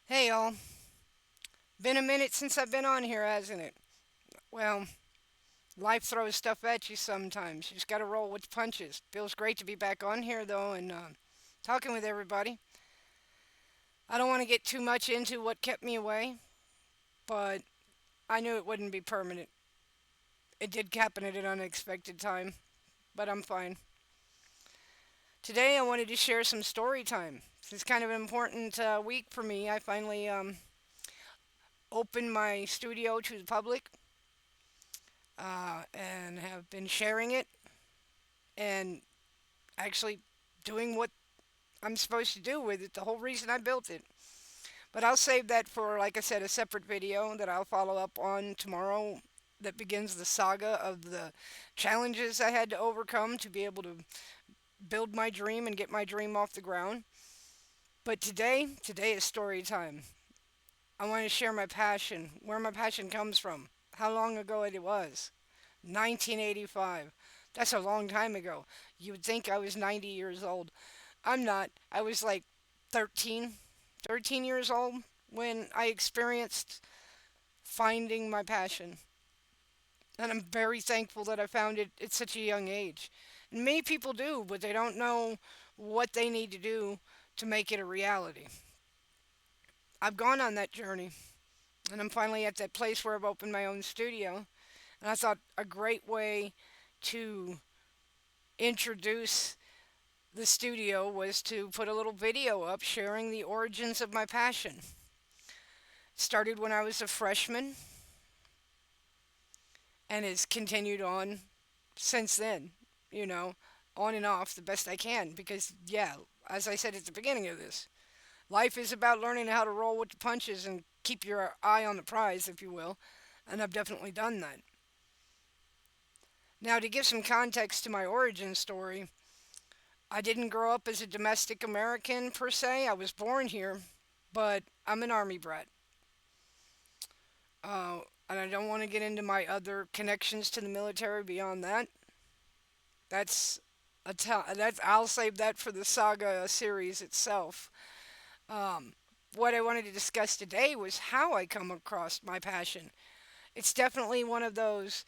Hey y'all, been a minute since I've been on here, hasn't it? Well, life throws stuff at you sometimes. You just gotta roll with the punches. Feels great to be back on here though and talking with everybody. I don't want to get too much into what kept me away, but I knew it wouldn't be permanent. It did happen at an unexpected time, but I'm fine. Today I wanted to share some story time. It's kind of an important week for me. I finally opened my studio to the public and have been sharing it and actually doing what I'm supposed to do with it, the whole reason I built it. But I'll save that for, like I said, a separate video that I'll follow up on tomorrow that begins the saga of the challenges I had to overcome to be able to build my dream and get my dream off the ground. But today is story time. I want to share my passion, where my passion comes from, how long ago it was. 1985. That's a long time ago. You would think I was 90 years old. I'm not. I was like 13, 13 years old when I experienced finding my passion. And I'm very thankful that I found it at such a young age. And many people do, but they don't know what they need to do to make it a reality. I've gone on that journey, and I'm finally at that place where I've opened my own studio. And I thought a great way to introduce the studio was to put a little video up sharing the origins of my passion. Started when I was a freshman and has continued on since then, you know, on and off the best I can. Because, yeah, as I said at the beginning of this, life is about learning how to roll with the punches and keep your eye on the prize, if you will. And I've definitely done that. Now, to give some context to my origin story, I didn't grow up as a domestic American per se. I was born here, but I'm an Army brat. And I don't want to get into my other connections to the military beyond that. That's that's I'll save that for the saga series itself. What I wanted to discuss today was how I come across my passion. It's definitely one of those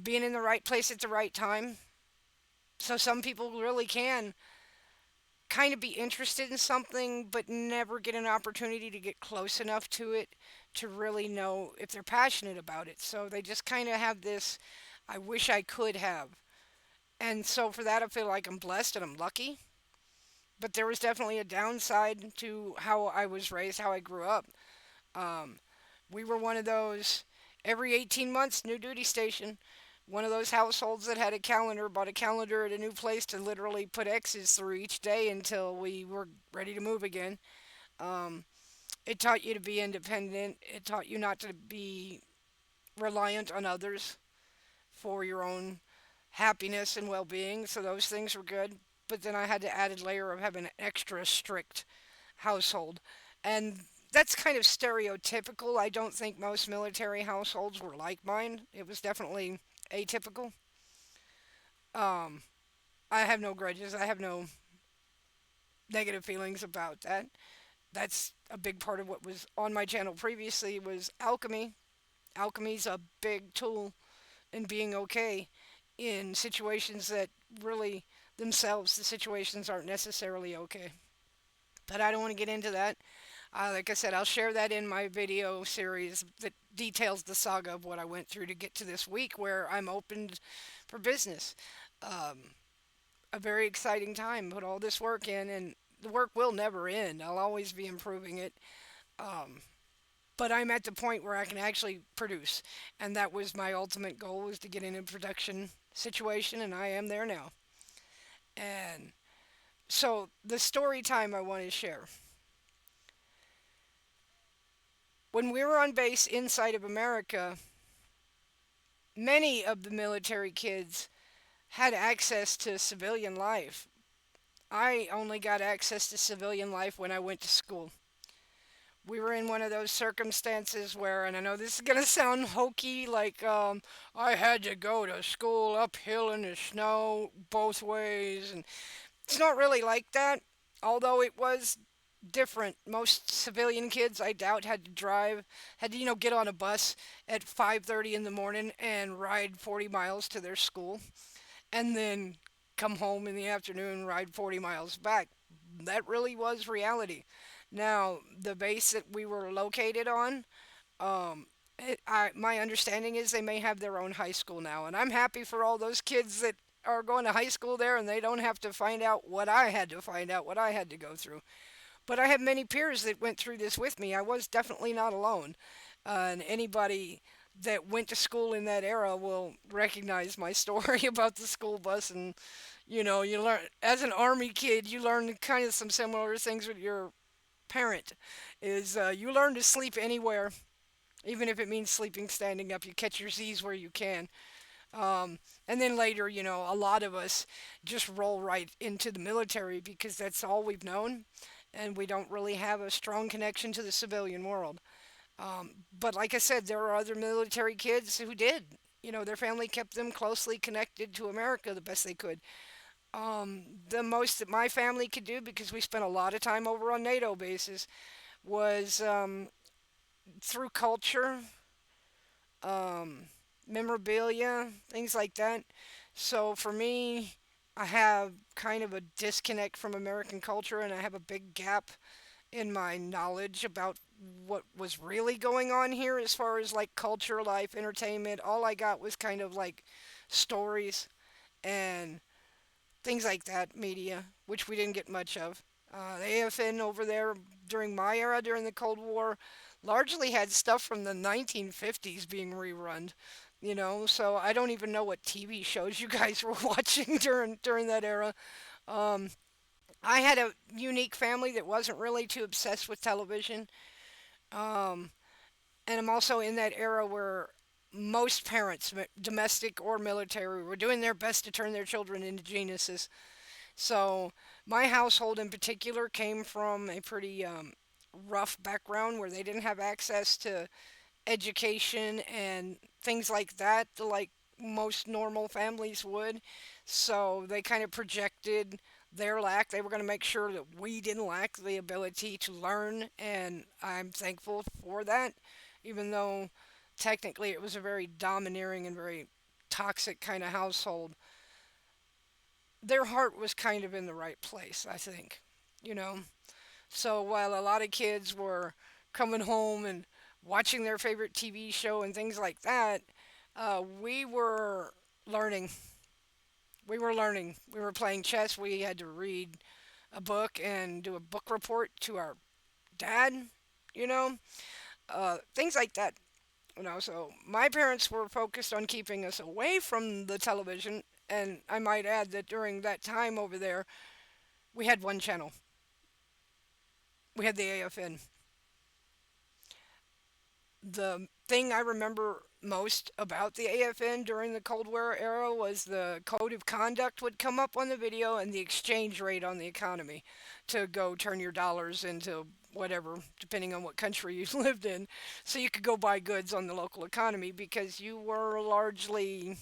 being in the right place at the right time. So some people really can kind of be interested in something but never get an opportunity to get close enough to it to really know if they're passionate about it. So they just kind of have this I wish I could have. And so for that I feel like I'm blessed and I'm lucky. But there was definitely a downside to how I was raised, how I grew up. Um, we were one of those every 18 months new duty station. One of those households that had a calendar, bought a calendar at a new place to literally put X's through each day until we were ready to move again. Um, it taught you to be independent. It taught you not to be reliant on others for your own happiness and well being. So those things were good. But then I had the added layer of having an extra strict household. And that's kind of stereotypical. I don't think most military households were like mine. It was definitely atypical. Um, I have no grudges. I have no negative feelings about that. That's a big part of what was on my channel previously was alchemy. Alchemy's a big tool in being okay in situations that really themselves the situations aren't necessarily okay. But I don't want to get into that. Like I said, I'll share that in my video series that details the saga of what I went through to get to this week where I'm opened for business. Um, a very exciting time. Put all this work in, and the work will never end. I'll always be improving it. Um, but I'm at the point where I can actually produce, and that was my ultimate goal was to get in a production situation, and I am there now. And so the story time I want to share. When we were on base inside of America, many of the military kids had access to civilian life. I only got access to civilian life when I went to school. We were in one of those circumstances where, and I know this is going to sound hokey, like I had to go to school uphill in the snow both ways. And it's not really like that, although it was different. Most civilian kids, I doubt, had to drive, had to, get on a bus at 5:30 in the morning and ride 40 miles to their school, and then come home in the afternoon and ride 40 miles back. That really was reality. Now, the base that we were located on, my understanding is they may have their own high school now, and I'm happy for all those kids that are going to high school there and they don't have to find out what I had to find out, what I had to go through. But I have many peers that went through this with me. I was definitely not alone. And anybody that went to school in that era will recognize my story about the school bus. And, you learn, as an Army kid, you learn kind of some similar things with your parent. You learn to sleep anywhere, even if it means sleeping standing up. You catch your Z's where you can. And then later, a lot of us just roll right into the military because that's all we've known, and we don't really have a strong connection to the civilian world. But like I said, there are other military kids who did. Their family kept them closely connected to America the best they could. The most that my family could do, because we spent a lot of time over on NATO bases, was through culture, memorabilia, things like that. So for me, I have kind of a disconnect from American culture, and I have a big gap in my knowledge about what was really going on here as far as like culture, life, entertainment. All I got was kind of like stories and things like that, media, which we didn't get much of. The AFN over there during my era, during the Cold War, largely had stuff from the 1950s being rerun. So I don't even know what TV shows you guys were watching during that era. Um, I had a unique family that wasn't really too obsessed with television. Um, and I'm also in that era where most parents, domestic or military, were doing their best to turn their children into geniuses. So my household in particular came from a pretty rough background where they didn't have access to education and things like that, like most normal families would. So they kind of projected their lack. They were going to make sure that we didn't lack the ability to learn, and I'm thankful for that, even though technically it was a very domineering and very toxic kind of household. Their heart was kind of in the right place, I think. You know, so while a lot of kids were coming home and watching their favorite TV show and things like that, we were learning. We were learning. We were playing chess. We had to read a book and do a book report to our dad, you know, things like that. So my parents were focused on keeping us away from the television, and I might add that during that time over there, we had one channel. We had the AFN. The thing I remember most about the AFN during the Cold War era was the code of conduct would come up on the video and the exchange rate on the economy to go turn your dollars into whatever, depending on what country you lived in. So you could go buy goods on the local economy because you were largely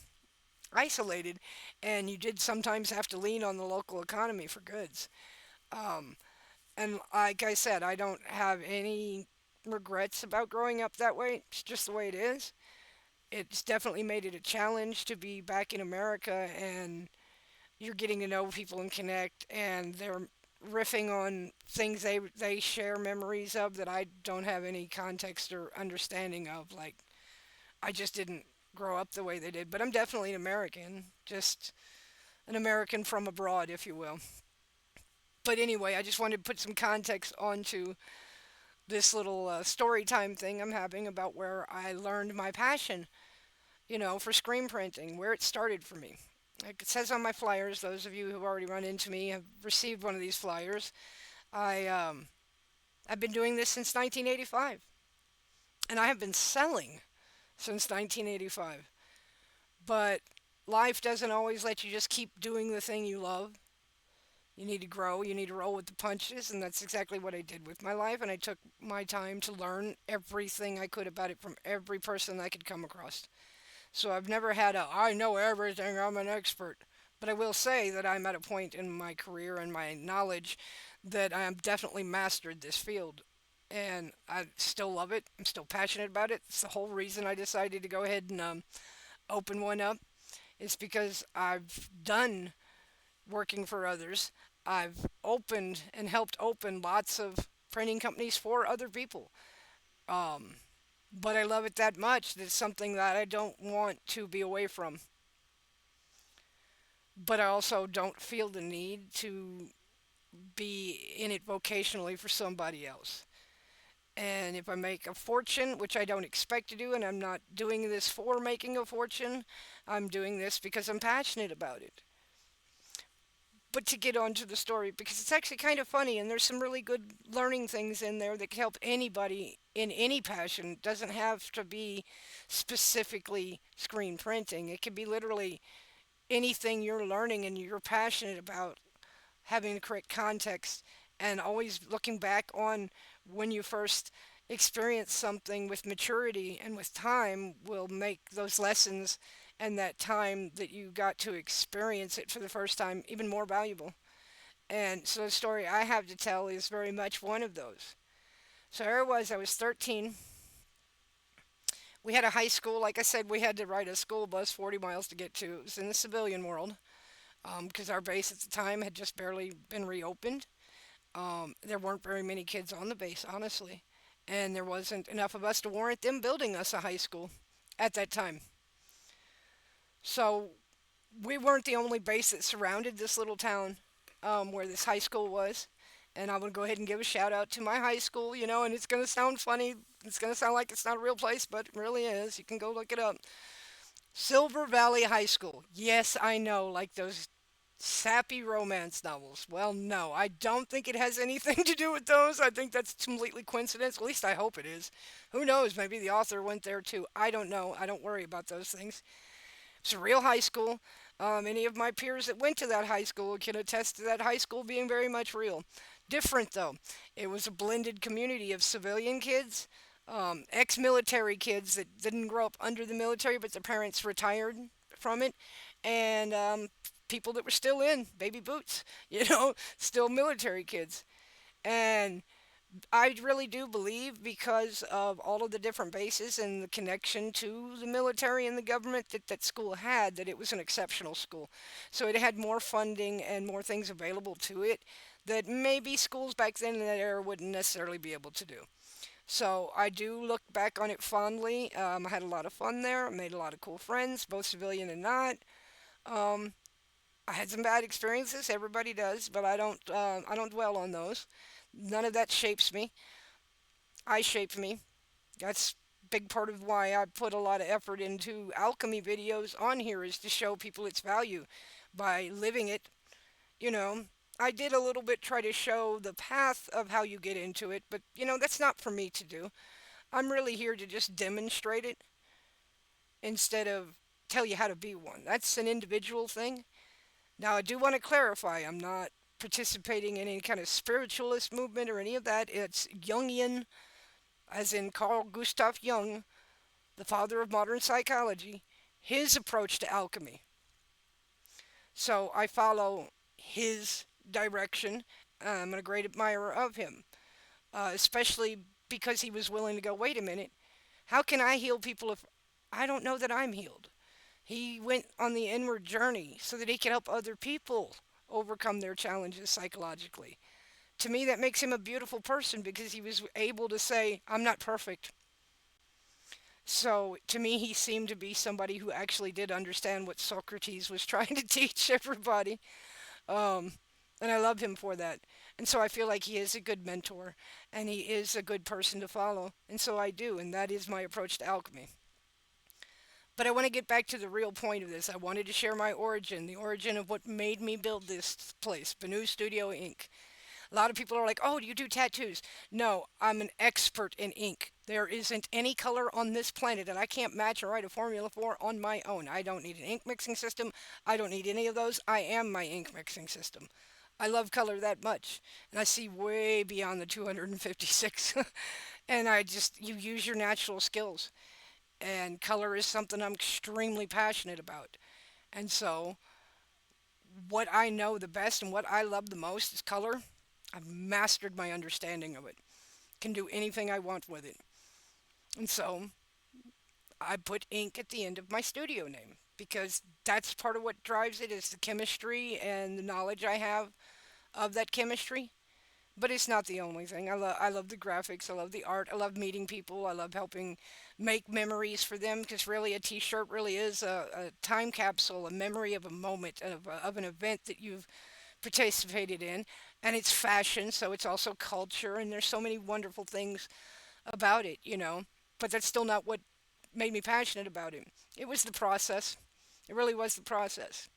isolated and you did sometimes have to lean on the local economy for goods. Um, and like I said, I don't have any regrets about growing up that way. It's just the way it is. It's definitely made it a challenge to be back in America and you're getting to know people and connect and they're riffing on things they share memories of that I don't have any context or understanding of. Like I just didn't grow up the way they did, but I'm definitely an American, just an American from abroad, if you will. But anyway, I just wanted to put some context onto this little story time thing I'm having about where I learned my passion, for screen printing, where it started for me. Like it says on my flyers, those of you who've already run into me have received one of these flyers. I've been doing this since 1985, and I have been selling since 1985. But life doesn't always let you just keep doing the thing you love. You need to grow, you need to roll with the punches, and that's exactly what I did with my life. And I took my time to learn everything I could about it from every person I could come across. So I've never had I know everything, I'm an expert. But I will say that I'm at a point in my career and my knowledge that I have definitely mastered this field. And I still love it. I'm still passionate about it. It's the whole reason I decided to go ahead and open one up. It's because I've done working for others. I've opened and helped open lots of printing companies for other people. Um, but I love it that much that it's something that I don't want to be away from. But I also don't feel the need to be in it vocationally for somebody else. And if I make a fortune, which I don't expect to do, and I'm not doing this for making a fortune, I'm doing this because I'm passionate about it. But to get on to the story, because it's actually kind of funny, and there's some really good learning things in there that can help anybody in any passion. It doesn't have to be specifically screen printing, it can be literally anything you're learning and you're passionate about, having the correct context, and always looking back on when you first experienced something with maturity and with time will make those lessons and that time that you got to experience it for the first time even more valuable. And so the story I have to tell is very much one of those. So here I was 13. We had a high school. Like I said, we had to ride a school bus 40 miles to get to. It was in the civilian world because our base at the time had just barely been reopened. There weren't very many kids on the base, honestly, and there wasn't enough of us to warrant them building us a high school at that time. So we weren't the only base that surrounded this little town where this high school was. And I would go ahead and give a shout out to my high school, and it's going to sound funny. It's going to sound like it's not a real place, but it really is. You can go look it up. Silver Valley High School. Yes, I know, like those sappy romance novels. Well, no, I don't think it has anything to do with those. I think that's completely coincidence. At least I hope it is. Who knows? Maybe the author went there too. I don't know. I don't worry about those things. It's a real high school. Any of my peers that went to that high school can attest to that high school being very much real. Different though. It was a blended community of civilian kids, ex military kids that didn't grow up under the military but their parents retired from it, and people that were still in baby boots, still military kids. And I really do believe, because of all of the different bases and the connection to the military and the government that that school had, that it was an exceptional school. So it had more funding and more things available to it that maybe schools back then in that era wouldn't necessarily be able to do. So I do look back on it fondly. I had a lot of fun there. I made a lot of cool friends, both civilian and not. Um, I had some bad experiences. Everybody does, but I don't. I don't dwell on those. None of that shapes me. I shape me. That's a big part of why I put a lot of effort into alchemy videos on here, is to show people its value by living it. You know, I did a little bit try to show the path of how you get into it, but that's not for me to do. I'm really here to just demonstrate it instead of tell you how to be one. That's an individual thing. Now, I do want to clarify, I'm not participating in any kind of spiritualist movement or any of that. It's Jungian, as in Carl Gustav Jung, the father of modern psychology, his approach to alchemy. So I follow his direction. I'm a great admirer of him, especially because he was willing to go, wait a minute, how can I heal people if I don't know that I'm healed? He went on the inward journey so that he could help other people overcome their challenges psychologically. To me, that makes him a beautiful person because he was able to say, I'm not perfect. So to me, he seemed to be somebody who actually did understand what Socrates was trying to teach everybody. Um, and I love him for that. And so I feel like he is a good mentor and he is a good person to follow. And so I do. And that is my approach to alchemy. But I want to get back to the real point of this. I wanted to share my origin, the origin of what made me build this place, Bennustudiosink. A lot of people are like, oh, do you do tattoos? No, I'm an expert in ink. There isn't any color on this planet that I can't match or write a formula for on my own. I don't need an ink mixing system. I don't need any of those. I am my ink mixing system. I love color that much. And I see way beyond the 256. And you use your natural skills. And color is something I'm extremely passionate about. And so what I know the best and what I love the most is color. I've mastered my understanding of it. Can do anything I want with it. And so I put ink at the end of my studio name because that's part of what drives it is the chemistry and the knowledge I have of that chemistry. But it's not the only thing. I love the graphics. I love the art. I love meeting people. I love helping make memories for them because really a T-shirt really is a time capsule, a memory of a moment of an event that you've participated in, and it's fashion, so it's also culture, and there's so many wonderful things about it. But that's still not what made me passionate about it. It was the process. It really was the process.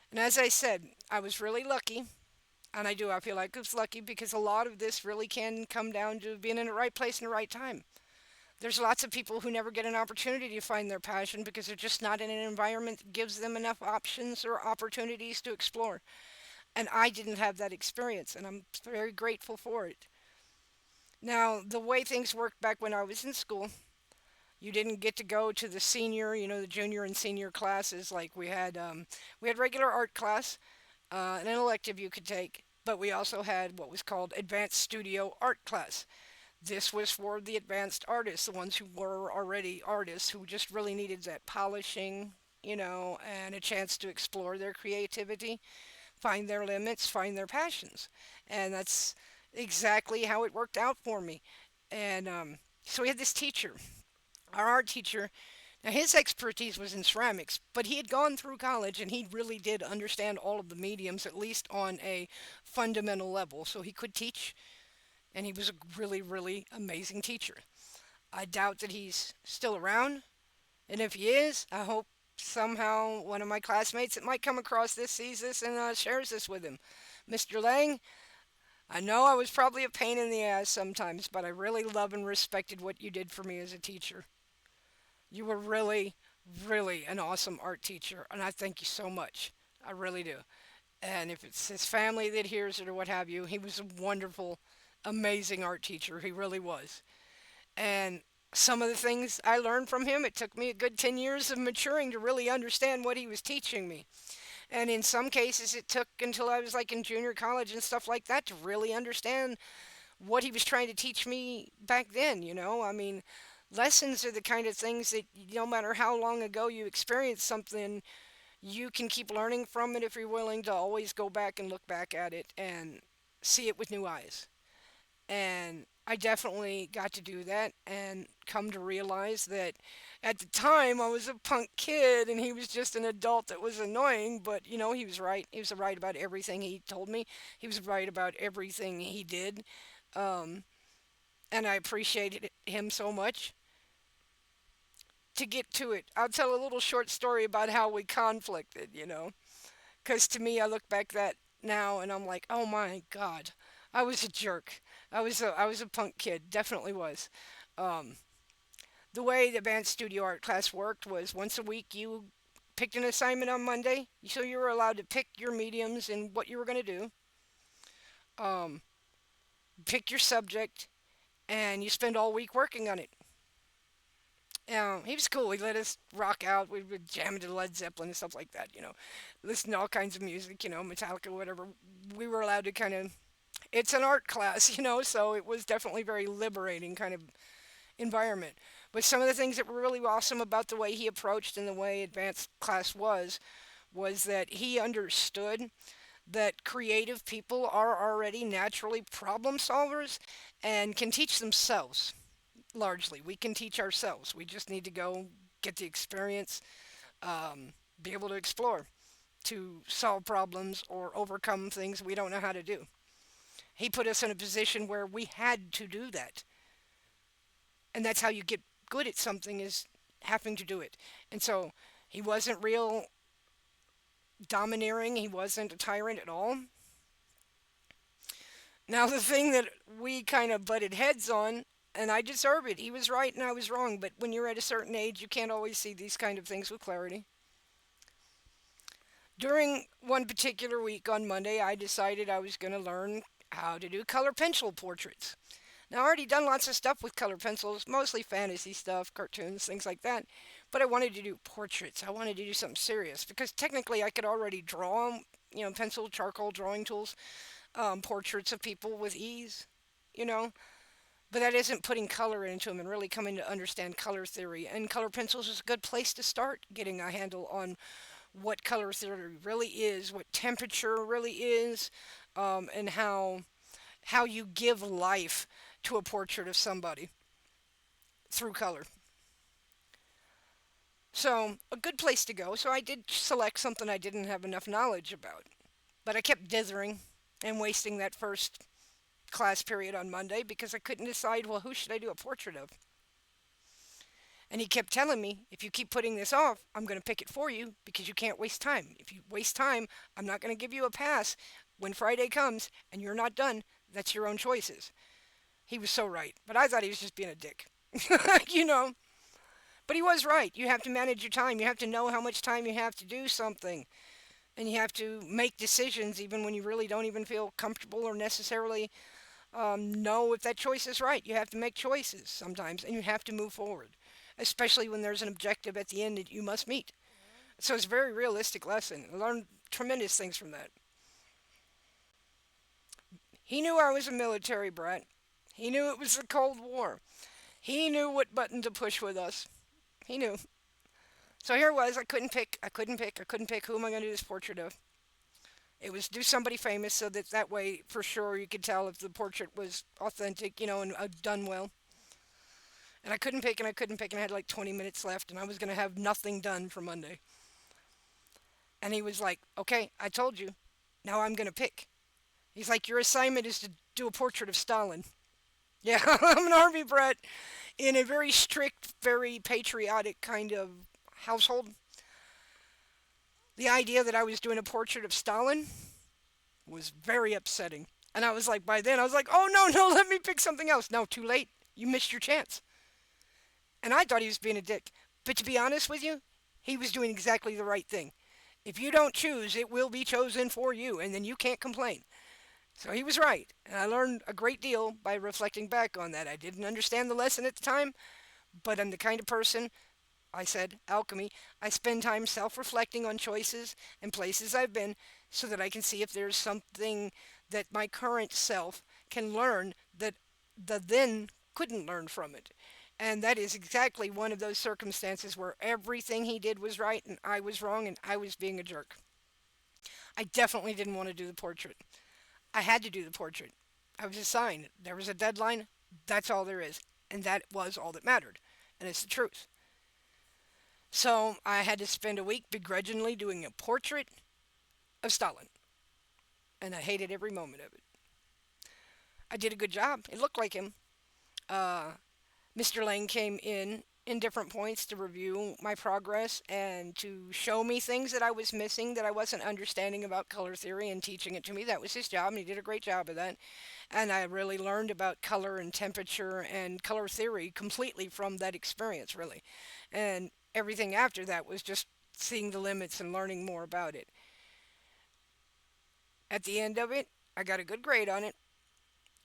And as I said, I was really lucky, and I feel like I was lucky because a lot of this really can come down to being in the right place in the right time. There's lots of people who never get an opportunity to find their passion because they're just not in an environment that gives them enough options or opportunities to explore. And I didn't have that experience, and I'm very grateful for it. Now, the way things worked back when I was in school, you didn't get to go to the senior, the junior and senior classes like we had. We had regular art class, and an elective you could take, but we also had what was called advanced studio art class. This was for the advanced artists, the ones who were already artists who just really needed that polishing, and a chance to explore their creativity, find their limits, find their passions. And that's exactly how it worked out for me. And so we had this teacher, our art teacher. Now, his expertise was in ceramics, but he had gone through college and he really did understand all of the mediums, at least on a fundamental level. So he could teach, and he was a really, really amazing teacher. I doubt that he's still around, and if he is, I hope somehow one of my classmates that might come across this sees this and shares this with him. Mr. Lang, I know I was probably a pain in the ass sometimes, but I really love and respected what you did for me as a teacher. You were really, really an awesome art teacher, and I thank you so much. I really do. And if it's his family that hears it or what have you, he was a wonderful, amazing art teacher. He really was. And some of the things I learned from him, it took me a good 10 years of maturing to really understand what he was teaching me. And in some cases, it took until I was like in junior college and stuff like that to really understand what he was trying to teach me back then. I mean, lessons are the kind of things that no matter how long ago you experienced something, you can keep learning from it if you're willing to always go back and look back at it and see it with new eyes. And I definitely got to do that and come to realize that at the time I was a punk kid and he was just an adult that was annoying, but he was right. He was right about everything he told me. He was right about everything he did. Um, and I appreciated him so much. To get to it, I'll tell a little short story about how we conflicted. Because to me, I look back that now and I'm like, oh my God, I was a jerk. I was a punk kid, definitely was. Um, the way the band studio art class worked was once a week you picked an assignment on Monday, so you were allowed to pick your mediums and what you were going to do. Um, pick your subject, and you spend all week working on it. He was cool. He let us rock out. We would jam into Led Zeppelin and stuff like that. Listen to all kinds of music, Metallica, whatever. We were allowed to kind of. It's an art class, so it was definitely very liberating kind of environment. But some of the things that were really awesome about the way he approached and the way advanced class was that he understood that creative people are already naturally problem solvers and can teach themselves largely. We can teach ourselves. We just need to go get the experience, be able to explore, to solve problems or overcome things we don't know how to do. He put us in a position where we had to do that. And that's how you get good at something is having to do it. And so he wasn't real domineering. He wasn't a tyrant at all. Now the thing that we kind of butted heads on, and I deserve it. He was right and I was wrong. But when you're at a certain age, you can't always see these kind of things with clarity. During one particular week on Monday, I decided I was going to learn how to do color pencil portraits. Now, I already done lots of stuff with color pencils, mostly fantasy stuff, cartoons, things like that. But I wanted to do portraits. I wanted to do something serious because technically I could already draw, pencil, charcoal drawing tools, portraits of people with ease, you know. But that isn't putting color into them and really coming to understand color theory. And color pencils is a good place to start getting a handle on what color theory really is, what temperature really is, and how you give life to a portrait of somebody through color. So, a good place to go. So, I did select something I didn't have enough knowledge about. But I kept dithering and wasting that first class period on Monday because I couldn't decide, well, who should I do a portrait of? And he kept telling me, if you keep putting this off, I'm going to pick it for you because you can't waste time. If you waste time, I'm not going to give you a pass. When Friday comes and you're not done, that's your own choices. He was so right. But I thought he was just being a dick. you know? But he was right. You have to manage your time. You have to know how much time you have to do something. And you have to make decisions even when you really don't even feel comfortable or necessarily know if that choice is right. You have to make choices sometimes and you have to move forward, especially when there's an objective at the end that you must meet. So it's a very realistic lesson. I learned tremendous things from that. He knew I was a military brat. He knew it was the Cold War. He knew what button to push with us. He knew. So here it was. I couldn't pick. I couldn't pick. I couldn't pick. Who am I going to do this portrait of? It was do somebody famous so that that way for sure you could tell if the portrait was authentic, and done well. And I couldn't pick and I couldn't pick and I had like 20 minutes left and I was going to have nothing done for Monday. And he was like, "Okay, I told you. Now I'm going to pick." He's like, "Your assignment is to do a portrait of Stalin." Yeah, I'm an army brat in a very strict, very patriotic kind of household. The idea that I was doing a portrait of Stalin was very upsetting. And I was like, by then, I was like, "Oh, no, no, let me pick something else." No, too late. You missed your chance. And I thought he was being a dick. But to be honest with you, he was doing exactly the right thing. If you don't choose, it will be chosen for you, and then you can't complain. So he was right. And I learned a great deal by reflecting back on that. I didn't understand the lesson at the time, but I'm the kind of person, I said, alchemy, I spend time self reflecting on choices and places I've been so that I can see if there's something that my current self can learn that the then couldn't learn from it. And that is exactly one of those circumstances where everything he did was right and I was wrong and I was being a jerk. I definitely didn't want to do the portrait. I had to do the portrait. I was assigned. There was a deadline. That's all there is. And that was all that mattered. And it's the truth. So I had to spend a week begrudgingly doing a portrait of Stalin. And I hated every moment of it. I did a good job. It looked like him. Uh, Mr. Lang came in different points to review my progress and to show me things that I was missing that I wasn't understanding about color theory and teaching it to me. That was his job, and he did a great job of that. And I really learned about color and temperature and color theory completely from that experience, really. And everything after that was just seeing the limits and learning more about it. At the end of it, I got a good grade on it.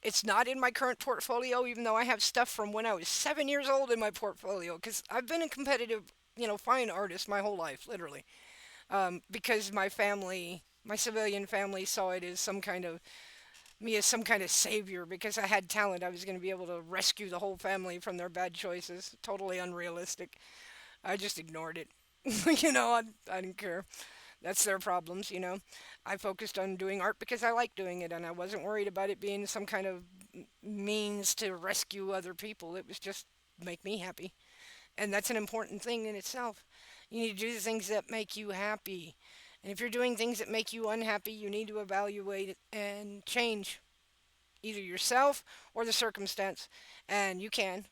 It's not in my current portfolio, even though I have stuff from when I was 7 years old in my portfolio, because I've been a competitive, fine artist my whole life, literally. Because my family, my civilian family, saw it as some kind of me as some kind of savior because I had talent. I was going to be able to rescue the whole family from their bad choices. Totally unrealistic. I just ignored it. I didn't care. That's their problems. I focused on doing art because I like doing it, and I wasn't worried about it being some kind of means to rescue other people. It was just make me happy. And that's an important thing in itself. You need to do the things that make you happy. And if you're doing things that make you unhappy, you need to evaluate it and change either yourself or the circumstance. And you can,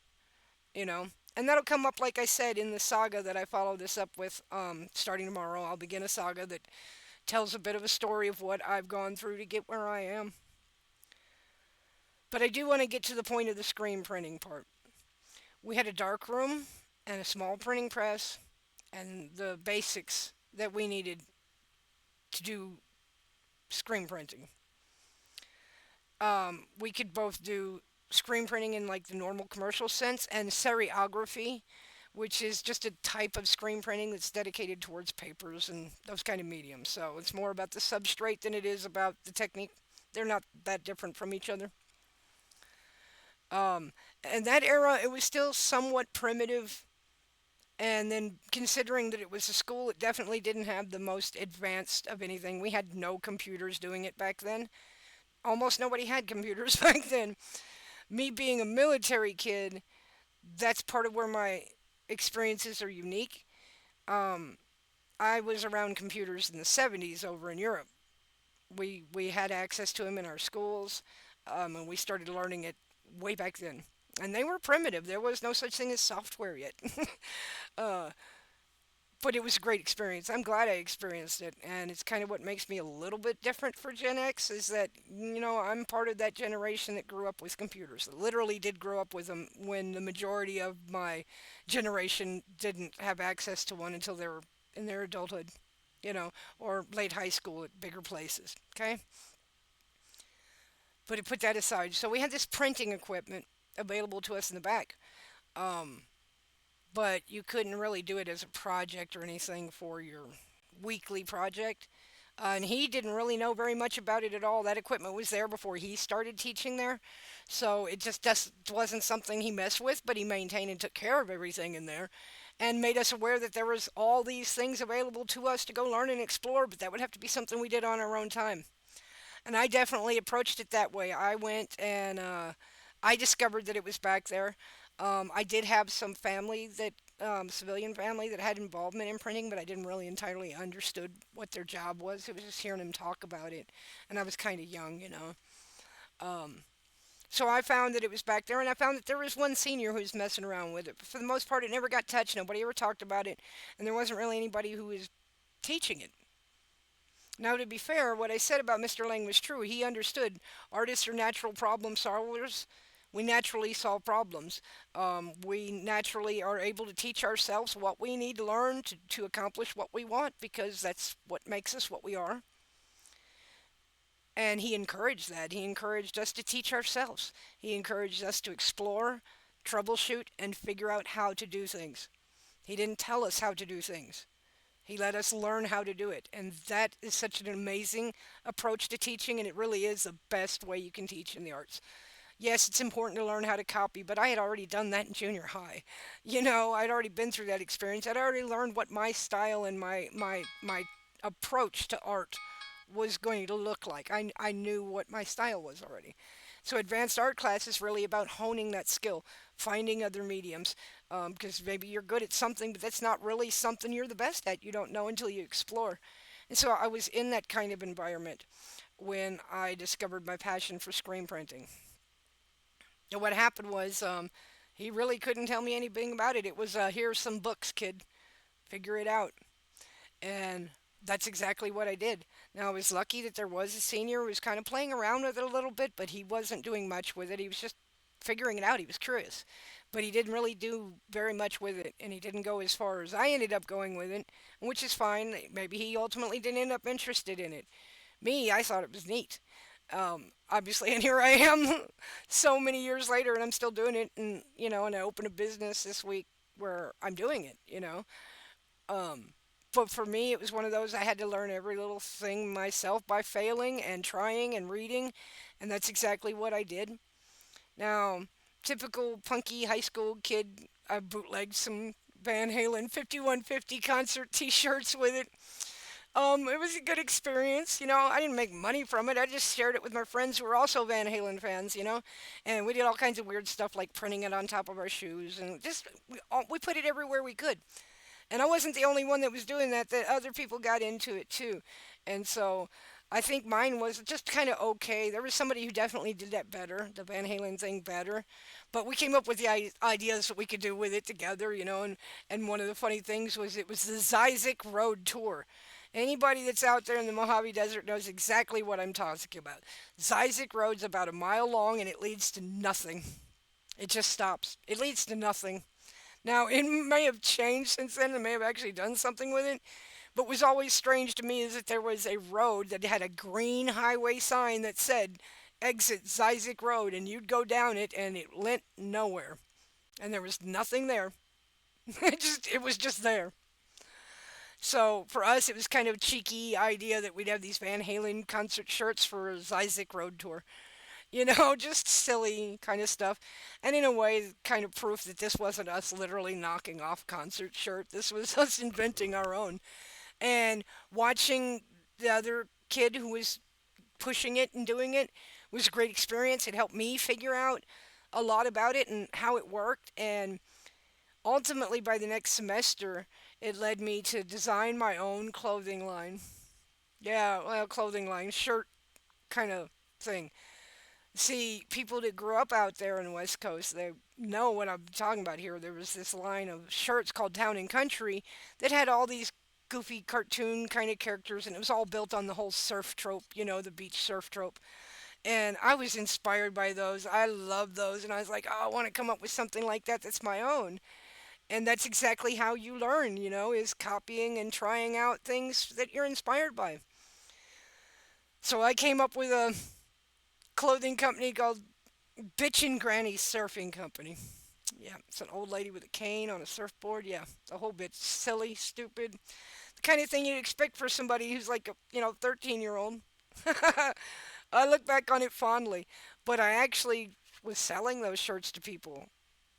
you know. And that'll come up, like I said, in the saga that I follow this up with. Starting tomorrow, I'll begin a saga that tells a bit of a story of what I've gone through to get where I am. But I do want to get to the point of the screen printing part. We had a dark room and a small printing press and the basics that we needed to do screen printing. We could both do screen printing in like the normal commercial sense, and serigraphy, which is just a type of screen printing that's dedicated towards papers and those kind of mediums. So it's more about the substrate than it is about the technique. They're not that different from each other. Um, and that era, it was still somewhat primitive. And then considering that it was a school, it definitely didn't have the most advanced of anything. We had no computers doing it back then. Almost nobody had computers back then. Me being a military kid, that's part of where my experiences are unique. Um, I was around computers in the 70s over in Europe. We had access to them in our schools, and we started learning it way back then. And they were primitive. There was no such thing as software yet. uh, but it was a great experience. I'm glad I experienced it, and it's kind of what makes me a little bit different for Gen X is that I'm part of that generation that grew up with computers. Literally did grow up with them when the majority of my generation didn't have access to one until they were in their adulthood, or late high school at bigger places. Okay, but to put that aside, so we had this printing equipment available to us in the back. Um, but you couldn't really do it as a project or anything for your weekly project. And he didn't really know very much about it at all. That equipment was there before he started teaching there. So it just wasn't something he messed with, but he maintained and took care of everything in there and made us aware that there was all these things available to us to go learn and explore, but that would have to be something we did on our own time. And I definitely approached it that way. I went and I discovered that it was back there. I did have some family that civilian family that had involvement in printing, but I didn't really entirely understood what their job was. It was just hearing them talk about it, and I was kind of young. Um, so I found that it was back there, and I found that there was one senior who was messing around with it. But for the most part, it never got touched. Nobody ever talked about it, and there wasn't really anybody who was teaching it. Now, to be fair, what I said about Mr. Lang was true. He understood artists are natural problem solvers. We naturally solve problems. We naturally are able to teach ourselves what we need to learn to accomplish what we want because that's what makes us what we are. And he encouraged that. He encouraged us to teach ourselves. He encouraged us to explore, troubleshoot, and figure out how to do things. He didn't tell us how to do things. He let us learn how to do it. And that is such an amazing approach to teaching, and it really is the best way you can teach in the arts. Yes, it's important to learn how to copy, but I had already done that in junior high. I'd already been through that experience. I'd already learned what my style and my approach to art was going to look like. I knew what my style was already. So advanced art class is really about honing that skill, finding other mediums, because maybe you're good at something, but that's not really something you're the best at. You don't know until you explore. And so I was in that kind of environment when I discovered my passion for screen printing. And what happened was he really couldn't tell me anything about it. It was, here's some books, kid. Figure it out. And that's exactly what I did. Now, I was lucky that there was a senior who was kind of playing around with it a little bit, but he wasn't doing much with it. He was just figuring it out. He was curious. But he didn't really do very much with it, and he didn't go as far as I ended up going with it, which is fine. Maybe he ultimately didn't end up interested in it. Me, I thought it was neat. Obviously, and here I am so many years later, and I'm still doing it. And I opened a business this week where I'm doing it. Um, but for me, it was one of those I had to learn every little thing myself by failing and trying and reading, and that's exactly what I did. Now, typical punky high school kid, I bootlegged some Van Halen 5150 concert T-shirts with it. It was a good experience. I didn't make money from it. I just shared it with my friends who were also Van Halen fans. And we did all kinds of weird stuff like printing it on top of our shoes and just we put it everywhere we could. And I wasn't the only one that was doing that. That other people got into it too. And so I think mine was just kind of okay. There was somebody who definitely did that better, the Van Halen thing better. But we came up with the ideas that we could do with it together. And one of the funny things was it was the Zizek Road Tour. Anybody that's out there in the Mojave Desert knows exactly what I'm talking about. Zizek Road's about a mile long and it leads to nothing. It just stops. It leads to nothing. Now, it may have changed since then. It may have actually done something with it. But what was always strange to me is that there was a road that had a green highway sign that said exit Zizek Road, and you'd go down it, and it went nowhere, and there was nothing there. It was just there. So for us, it was kind of a cheeky idea that we'd have these Van Halen concert shirts for a Zizek Road tour. Just silly kind of stuff. And in a way, kind of proof that this wasn't us literally knocking off concert shirt. This was us inventing our own. And watching the other kid who was pushing it and doing it was a great experience. It helped me figure out a lot about it and how it worked. And ultimately, by the next semester, it led me to design my own clothing line. Yeah, well, clothing line, shirt kind of thing. See, people that grew up out there in the West Coast, they know what I'm talking about here. There was this line of shirts called Town and Country that had all these goofy cartoon kind of characters, and it was all built on the whole surf trope, the beach surf trope. And I was inspired by those. I love those, and I was like, oh, I want to come up with something like that that's my own. And that's exactly how you learn, is copying and trying out things that you're inspired by. So I came up with a clothing company called Bitchin' Granny Surfing Company. Yeah, it's an old lady with a cane on a surfboard. Yeah, the whole bit silly, stupid, the kind of thing you'd expect for somebody who's like a 13-year-old. I look back on it fondly, but I actually was selling those shirts to people.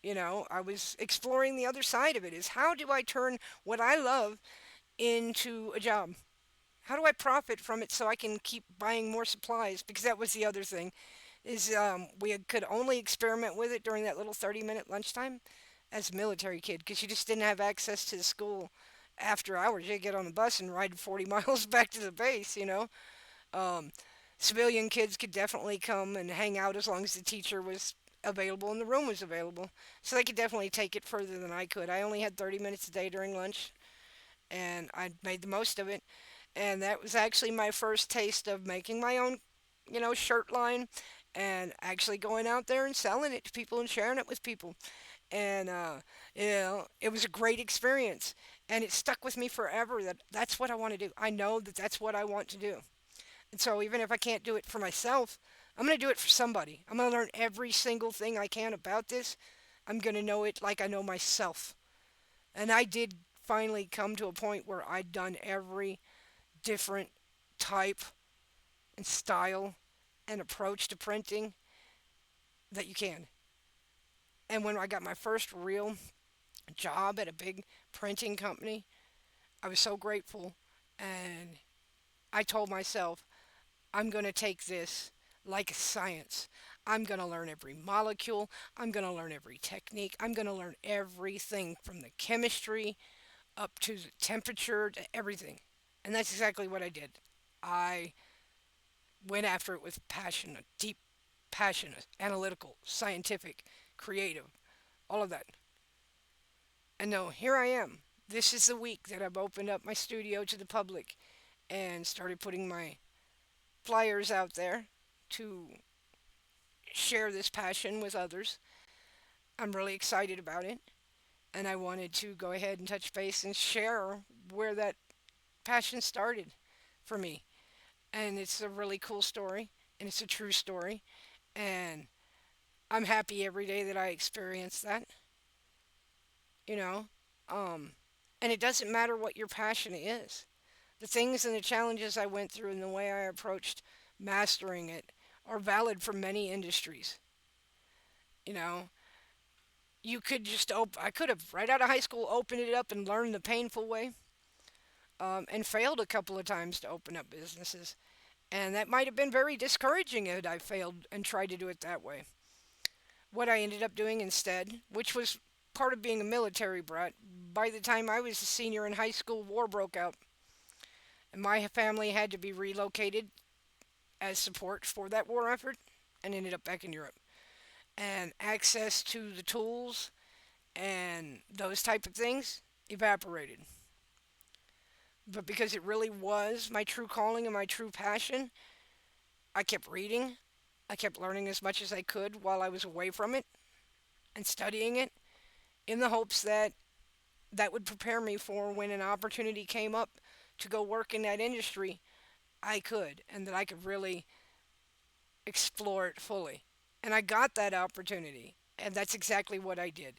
I was exploring the other side of it. Is how do I turn what I love into a job? How do I profit from it so I can keep buying more supplies? Because that was the other thing is we could only experiment with it during that little 30-minute lunchtime as a military kid because you just didn't have access to the school after hours. You get on the bus and ride 40 miles back to the base. Um, Civilian kids could definitely come and hang out as long as the teacher was available and the room was available. So they could definitely take it further than I could. I only had 30 minutes a day during lunch and I made the most of it. And that was actually my first taste of making my own, shirt line and actually going out there and selling it to people and sharing it with people. And, it was a great experience. And it stuck with me forever that that's what I want to do. I know that that's what I want to do. And so even if I can't do it for myself, I'm going to do it for somebody. I'm going to learn every single thing I can about this. I'm going to know it like I know myself. And I did finally come to a point where I'd done every different type and style and approach to printing that you can. And when I got my first real job at a big printing company, I was so grateful. And I told myself, I'm going to take this like a science. I'm going to learn every molecule. I'm going to learn every technique. I'm going to learn everything from the chemistry up to the temperature to everything. And that's exactly what I did. I went after it with passion, a deep passion, analytical, scientific, creative, all of that. And now here I am. This is the week that I've opened up my studio to the public and started putting my flyers out there to share this passion with others. I'm really excited about it, and I wanted to go ahead and touch base and share where that passion started for me. And it's a really cool story, and it's a true story, and I'm happy every day that I experience that, you know. Um, and it doesn't matter what your passion is. The things and the challenges I went through and the way I approached mastering it are valid for many industries. You know, you could just I could have right out of high school opened it up and learned the painful way, and failed a couple of times to open up businesses. And that might have been very discouraging had I failed and tried to do it that way. What I ended up doing instead, which was part of being a military brat, by the time I was a senior in high school, war broke out. And my family had to be relocated as support for that war effort and ended up back in Europe. And access to the tools and those type of things evaporated. But because it really was my true calling and my true passion, I kept reading. I kept learning as much as I could while I was away from it and studying it in the hopes that that would prepare me for when an opportunity came up to go work in that industry, I could, and that I could really explore it fully. And I got that opportunity. And that's exactly what I did.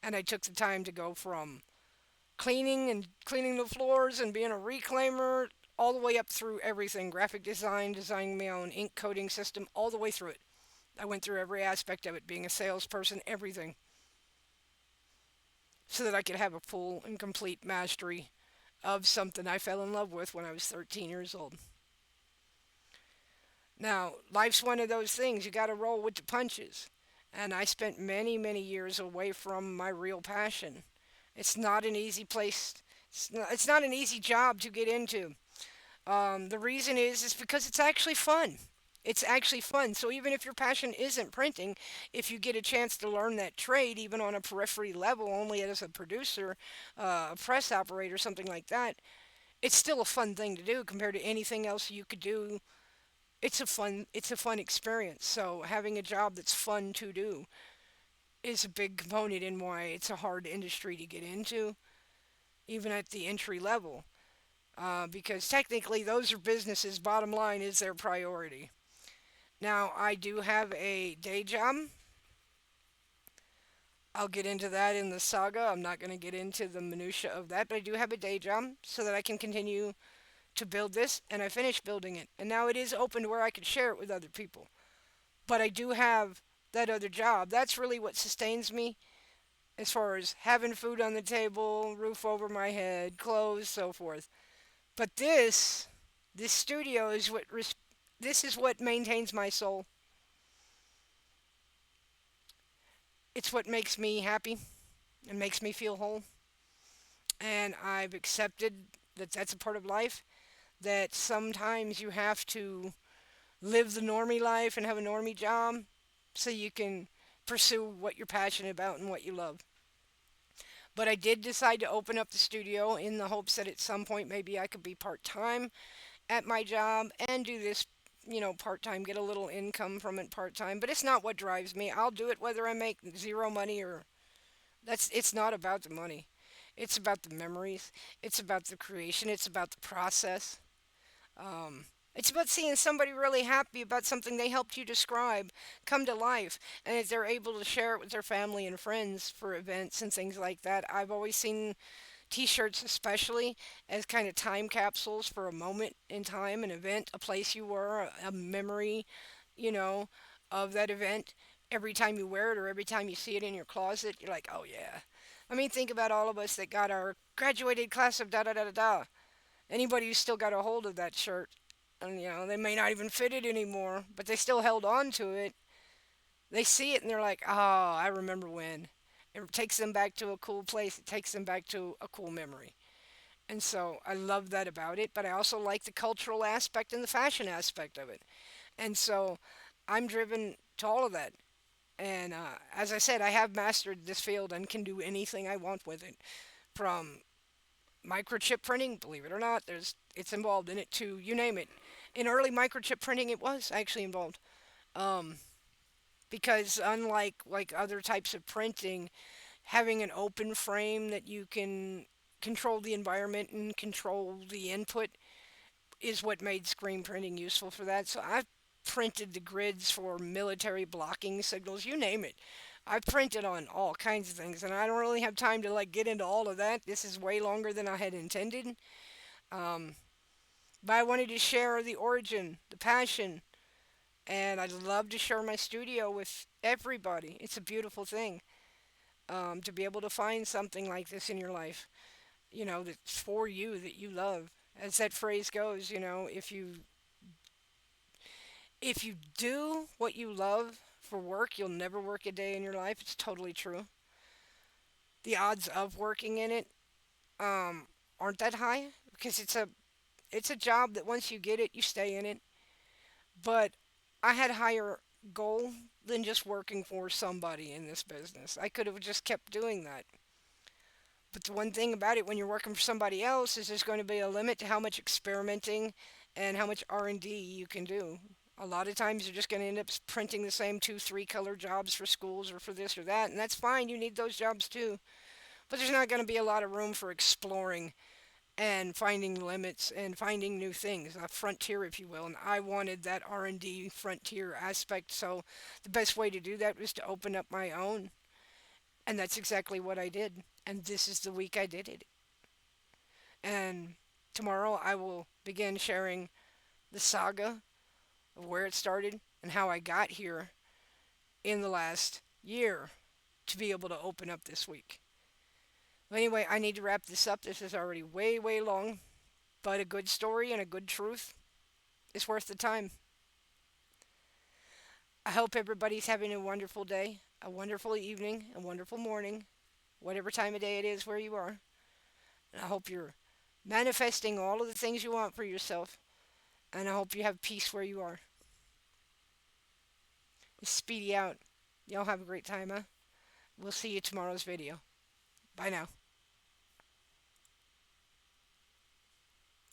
And I took the time to go from cleaning the floors and being a reclaimer all the way up through everything graphic design, designing my own ink coating system, all the way through it. I went through every aspect of it, being a salesperson, everything, so that I could have a full and complete mastery of something I fell in love with when I was 13 years old. Now, life's one of those things. You got to roll with the punches. And I spent many, many years away from my real passion. It's not an easy place. It's not an easy job to get into. The reason is because it's actually fun. It's actually fun. So even if your passion isn't printing, if you get a chance to learn that trade, even on a periphery level, only as a producer, a press operator, something like that, it's still a fun thing to do compared to anything else you could do. It's a fun experience. So having a job that's fun to do is a big component in why it's a hard industry to get into, even at the entry level. Because technically those are businesses. Bottom line is their priority. Now I do have a day job. I'll get into that in the saga. I'm not going to get into the minutia of that, but I do have a day job so that I can continue to build this, and I finished building it. And now it is open to where I can share it with other people. But I do have that other job. That's really what sustains me as far as having food on the table, roof over my head, clothes, so forth. But this studio is this is what maintains my soul. It's what makes me happy and makes me feel whole. And I've accepted that that's a part of life. That sometimes you have to live the normie life and have a normie job so you can pursue what you're passionate about and what you love. But I did decide to open up the studio in the hopes that at some point maybe I could be part time at my job and do this, part time, get a little income from it part time. But it's not what drives me. I'll do it whether I make zero money or it's not about the money. It's about the memories. It's about the creation. It's about the process. Um, it's about seeing somebody really happy about something they helped you describe come to life, and that they're able to share it with their family and friends for events and things like that. I've always seen T-shirts, especially, as kind of time capsules for a moment in time, an event, a place you were, a memory, you know, of that event. Every time you wear it or every time you see it in your closet, you're like, oh yeah. I mean, think about all of us that got our graduated class of da da da da da. Anybody who's still got a hold of that shirt, and they may not even fit it anymore, but they still held on to it. They see it and they're like, oh, I remember when. It takes them back to a cool place. It takes them back to a cool memory. And so I love that about it, but I also like the cultural aspect and the fashion aspect of it. And so I'm driven to all of that. And as I said, I have mastered this field and can do anything I want with it. From microchip printing, believe it or not, it's involved in it too. You name it. In early microchip printing, it was actually involved. Um, because unlike other types of printing, having an open frame that you can control the environment and control the input is what made screen printing useful for that. So I've printed the grids for military blocking signals, you name it. I've printed on all kinds of things, and I don't really have time to get into all of that. This is way longer than I had intended. Um, but I wanted to share the origin, the passion, and I'd love to share my studio with everybody. It's a beautiful thing to be able to find something like this in your life, that's for you, that you love. As that phrase goes, if you do what you love for work, you'll never work a day in your life. It's totally true. The odds of working in it aren't that high because it's a job that once you get it, you stay in it. But I had higher goal than just working for somebody in this business. I could have just kept doing that. But the one thing about it when you're working for somebody else is there's going to be a limit to how much experimenting and how much R&D you can do. A lot of times you're just going to end up printing the same two, three color jobs for schools or for this or that, and that's fine. You need those jobs too. But there's not going to be a lot of room for exploring and finding limits and finding new things, a frontier, if you will. And I wanted that R&D frontier aspect, so the best way to do that was to open up my own, and that's exactly what I did. And this is the week I did it. And tomorrow I will begin sharing the saga of where it started and how I got here in the last year to be able to open up this week. Well, anyway, I need to wrap this up. This is already way, way long, but a good story and a good truth is worth the time. I hope everybody's having a wonderful day, a wonderful evening, a wonderful morning, whatever time of day it is where you are. And I hope you're manifesting all of the things you want for yourself. And I hope you have peace where you are. It's Speedy out. Y'all have a great time, huh? We'll see you tomorrow's video. Bye now.